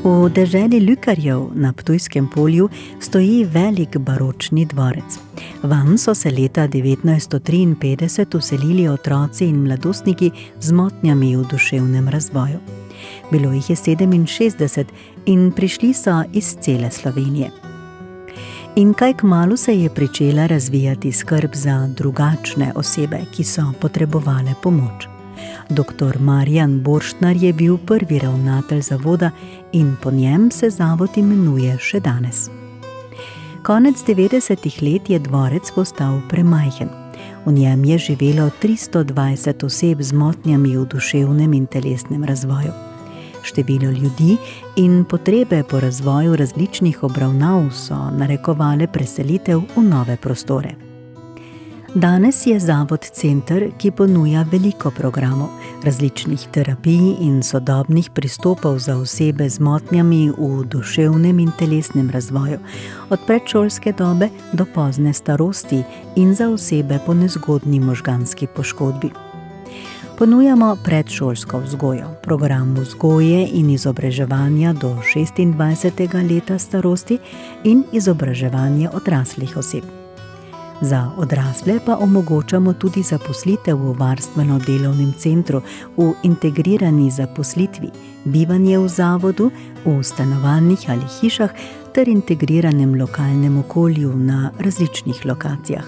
V deželi Ljukarjev na Ptujskem polju stoji velik baročni dvorec. Vanj so se leta 1953 vselili otroci in mladostniki z motnjami v duševnem razvoju. Bilo jih je 67 in prišli so iz cele Slovenije. In kaj kmalu se je pričela razvijati skrb za drugačne osebe, ki so potrebovale pomoč. Dr. Marjan Borštnar je bil prvi ravnatelj zavoda in po njem se zavod imenuje še danes. Konec 90. let je dvorec postal premajhen. V njem je živelo 320 oseb z motnjami v duševnem in telesnem razvoju. Število ljudi in potrebe po razvoju različnih obravnav so narekovale preselitev v nove prostore. Danes je zavod center, ki ponuja veliko programov, različnih terapij in sodobnih pristopov za osebe z motnjami v duševnem in telesnem razvoju, od predšolske dobe do pozne starosti in za osebe po nezgodni možganski poškodbi. Ponujamo predšolsko vzgojo, program vzgoje in izobraževanja do 26. leta starosti in izobraževanje odraslih oseb. Za odrasle pa omogočamo tudi zaposlitev v varstveno-delovnem centru, v integrirani zaposlitvi, bivanje v zavodu, v stanovanjih ali hišah ter integriranem lokalnem okolju na različnih lokacijah.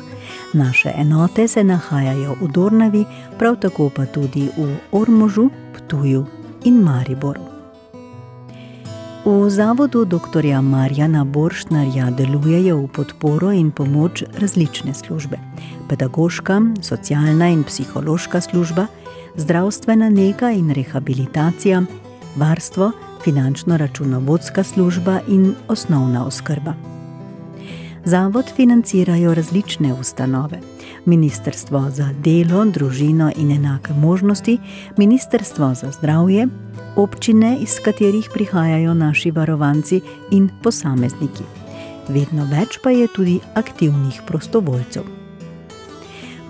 Naše enote se nahajajo v Dornavi, prav tako pa tudi v Ormožu, Ptuju in Mariboru. V zavodu dr. Marjana Borštnarja delujejo v podporo in pomoč različne službe. Pedagoška, socialna in psihološka služba, zdravstvena nega in rehabilitacija, varstvo, finančno-računovodska služba in osnovna oskrba. Zavod financirajo različne ustanove. Ministrstvo za delo, družino in enake možnosti, Ministrstvo za zdravje, občine, iz katerih prihajajo naši varovanci in posamezniki. Vedno več pa je tudi aktivnih prostovoljcev.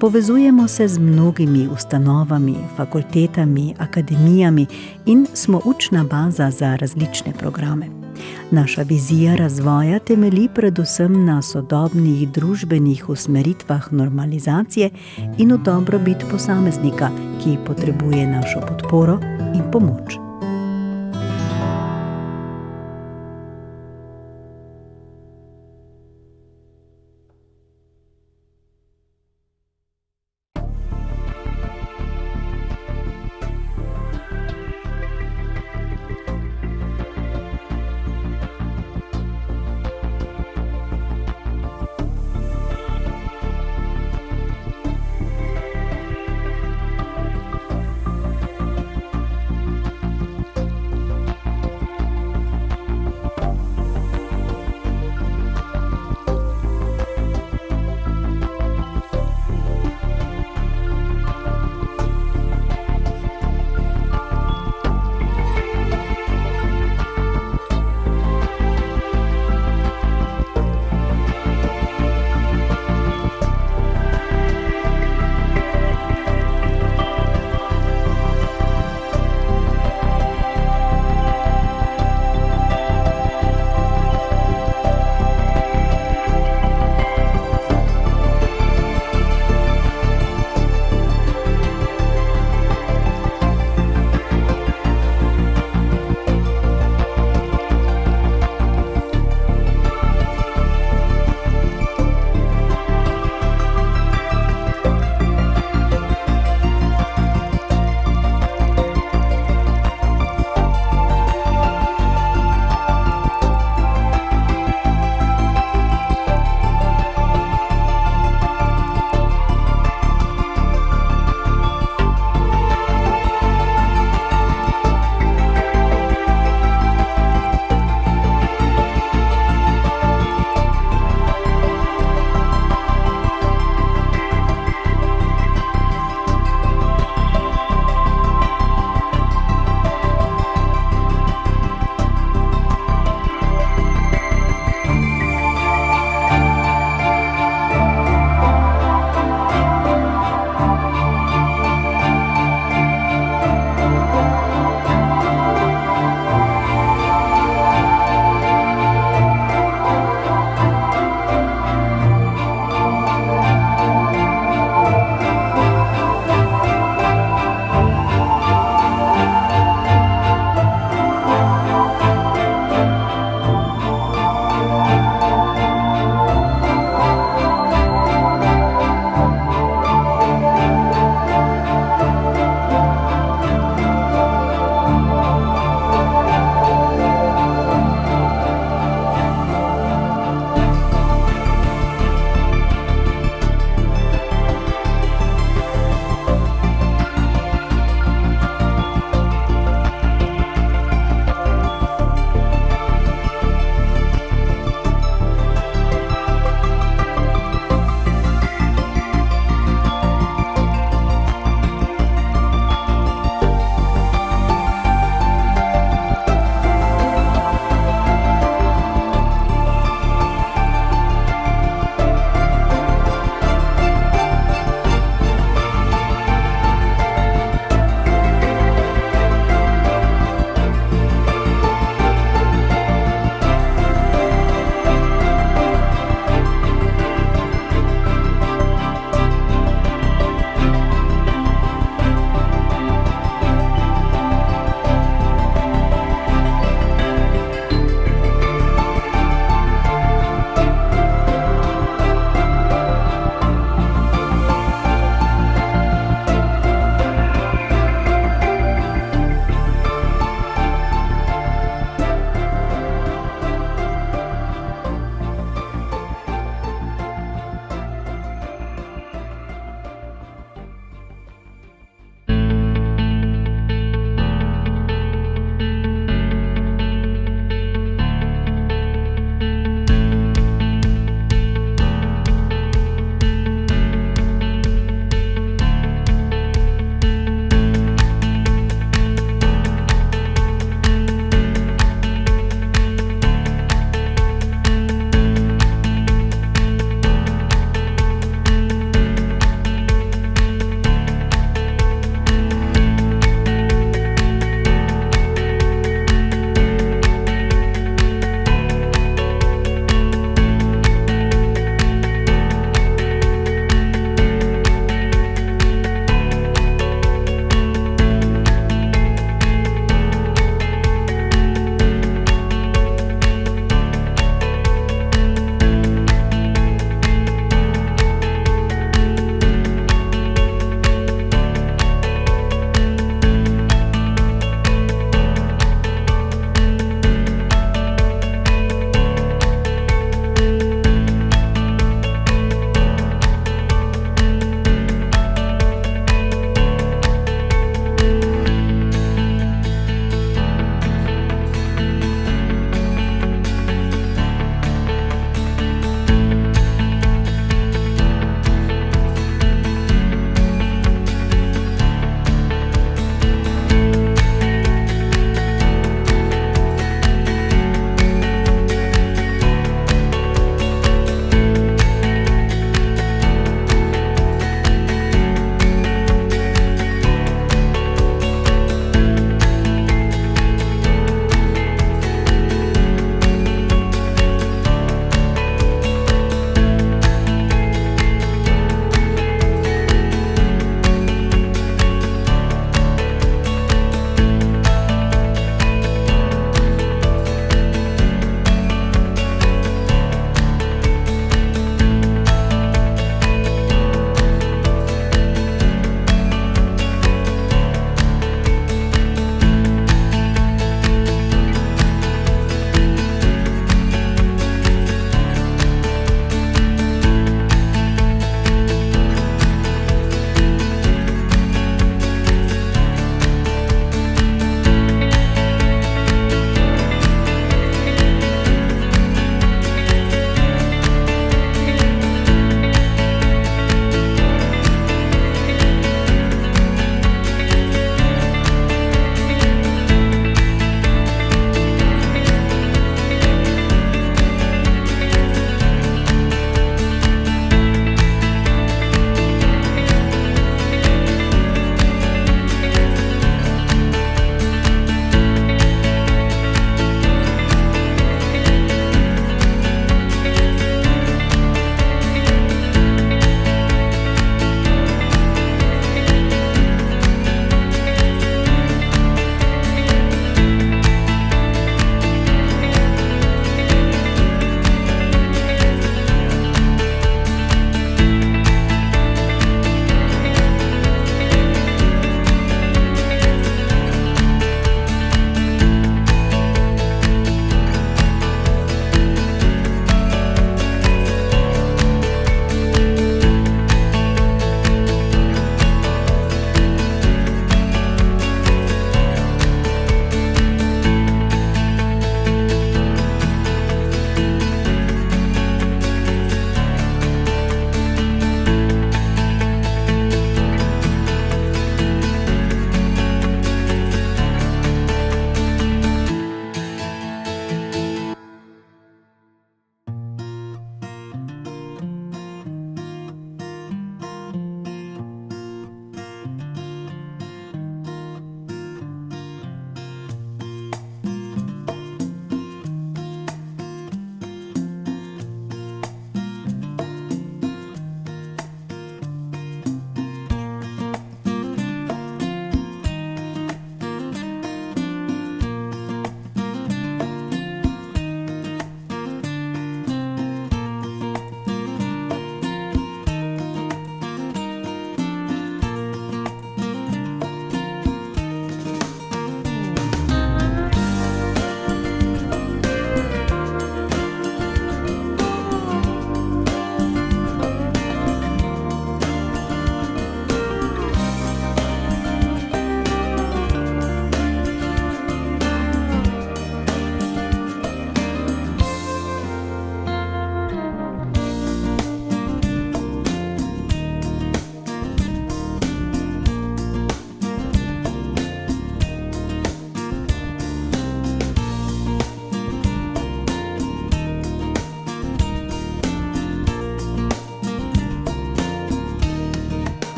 Povezujemo se z mnogimi ustanovami, fakultetami, akademijami in smo učna baza za različne programe. Naša vizija razvoja temelji predvsem na sodobnih družbenih usmeritvah normalizacije in v dobrobit posameznika, ki potrebuje našo podporo in pomoč.